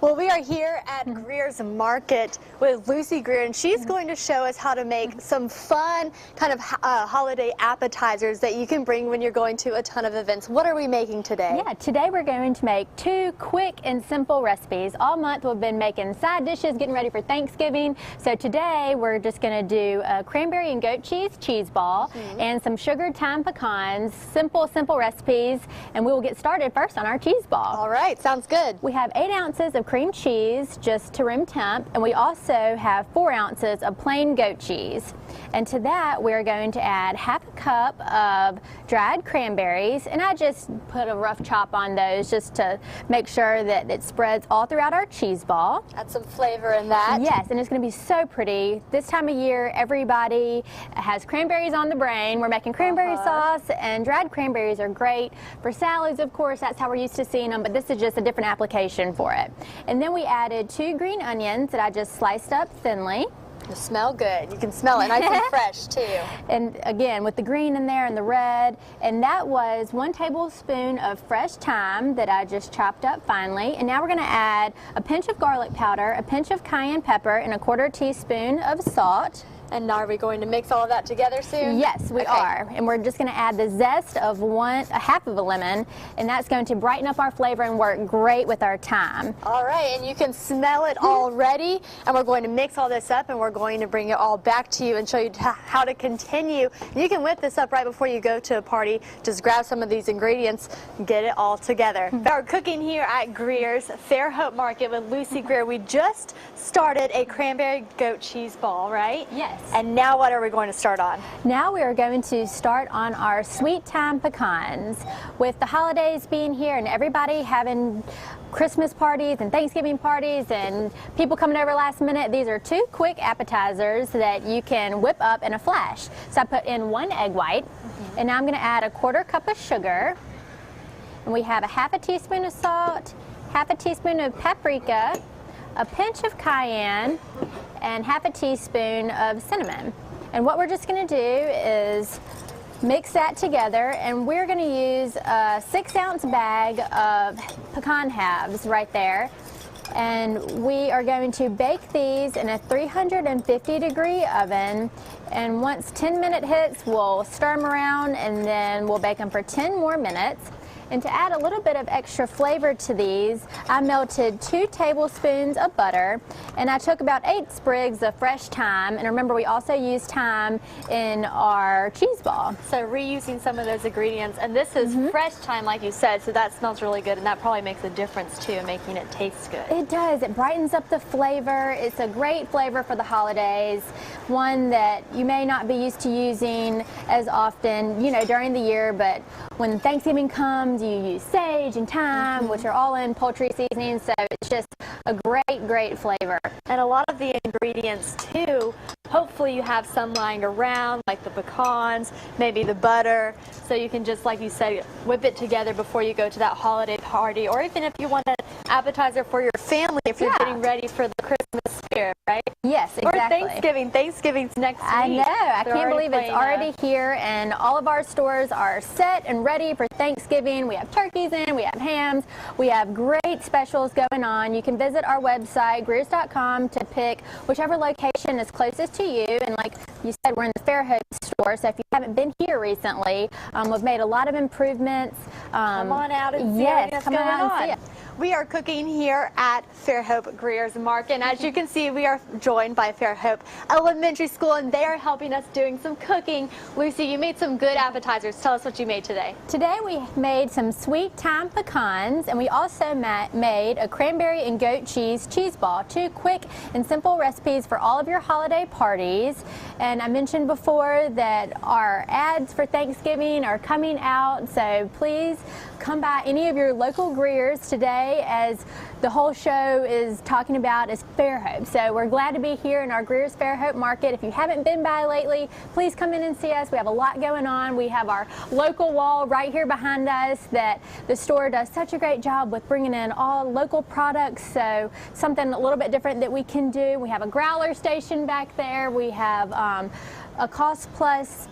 Well, we are here at Greer's Market with Lucy Greer, and she's going to show us how to make some fun kind of holiday appetizers that you can bring when you're going to a ton of events. What are we making today? Yeah, today we're going to make two quick and simple recipes. All month we've been making side dishes, getting ready for Thanksgiving. So today we're just going to do a cranberry and goat cheese ball and some sugared thyme pecans. Simple recipes, and we will get started first on our cheese ball. All right, sounds good. We have 8 ounces of cream cheese just to room temp, and we also have 4 ounces of plain goat cheese. And to that we're going to add half a cup of dried cranberries, and I just put a rough chop on those just to make sure that it spreads all throughout our cheese ball. Add some flavor in that. Yes, and it's going to be so pretty. This time of year everybody has cranberries on the brain. We're making cranberry sauce, and dried cranberries are great for salads, of course. That's how we're used to seeing them, but this is just a different application for it. And then we added 2 green onions that I just sliced up thinly. They smell good. You can smell it nice and fresh too. And again, with the green in there and the red. And that was 1 tablespoon of fresh thyme that I just chopped up finely. And now we're going to add a pinch of garlic powder, a pinch of cayenne pepper, and a 1/4 teaspoon of salt. And now are we going to mix all of that together soon? Yes, we are. And we're just going to add the zest of half of a lemon, and that's going to brighten up our flavor and work great with our thyme. All right, and you can smell it already. And we're going to mix all this up, and we're going to bring it all back to you and show you how to continue. You can whip this up right before you go to a party. Just grab some of these ingredients and get it all together. We're cooking here at Greer's Fairhope Market with Lucy Greer. We just started a cranberry goat cheese ball, right? Yes. And now what are we going to start on? Now we are going to start on our sweet thyme pecans. With the holidays being here and everybody having Christmas parties and Thanksgiving parties and people coming over last minute, these are 2 quick appetizers that you can whip up in a flash. So I put in 1 egg white, and now I'm going to add a 1/4 cup of sugar, and we have a half a teaspoon of salt, half a teaspoon of paprika, a pinch of cayenne, and half a teaspoon of cinnamon. And what we're just going to do is mix that together, and we're going to use a 6-ounce bag of pecan halves right there. And we are going to bake these in a 350-degree oven, and once 10-minute hits, we'll stir them around, and then we'll bake them for 10 more minutes. And to add a little bit of extra flavor to these, I melted 2 tablespoons of butter, and I took about 8 sprigs of fresh thyme. And remember, we also use thyme in our cheese ball. So reusing some of those ingredients, and this is fresh thyme like you said, so that smells really good, and that probably makes a difference too in making it taste good. It does. It brightens up the flavor. It's a great flavor for the holidays, one that you may not be used to using as often, you know, during the year, but when Thanksgiving comes, you use sage and thyme, which are all in poultry seasonings, so it's just a great flavor. And a lot of the ingredients too, hopefully you have some lying around, like the pecans, maybe the butter, so you can just, like you said, whip it together before you go to that holiday party, or even if you want an appetizer for your family, if you're getting ready for the Christmas spirit, right? Yes, exactly. Or Thanksgiving. Thanksgiving's next week. I know. I can't believe it's already here, and all of our stores are set and ready for Thanksgiving. We have turkeys in, we have hams, we have great specials going on. You can visit our website, greers.com, to pick whichever location is closest to you. And like you said, we're in the Fairhope store, so if you haven't been here recently, we've made a lot of improvements. Come on out and see what's going on. We are cooking here at Fairhope Greer's Market, and as you can see, we are joined by Fairhope Elementary School, and they are helping us doing some cooking. Lucy, you made some good appetizers. Tell us what you made today. Today we made some sweet thyme pecans, and we also made a cranberry and goat cheese ball. 2 quick and simple recipes for all of your holiday parties. And I mentioned before that our ads for Thanksgiving are coming out, so please come by any of your local Greers today, as the whole show is talking about is Fairhope. So we're glad to be here in our Greer's Fairhope Market. If you haven't been by lately, please come in and see us. We have a lot going on. We have our local wall right here behind us that the store does such a great job with bringing in all local products, so something a little bit different that we can do. We have a growler station back there. We have a Cost Plus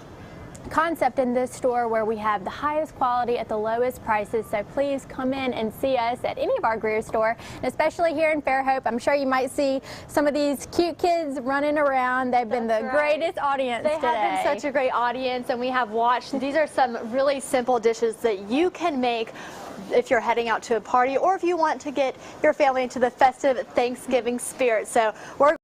concept in this store where we have the highest quality at the lowest prices. So please come in and see us at any of our Greer store, and especially here in Fairhope. I'm sure you might see some of these cute kids running around. They've been the greatest audience today. They have been such a great audience, and we have watched. These are some really simple dishes that you can make if you're heading out to a party or if you want to get your family into the festive Thanksgiving spirit. So we're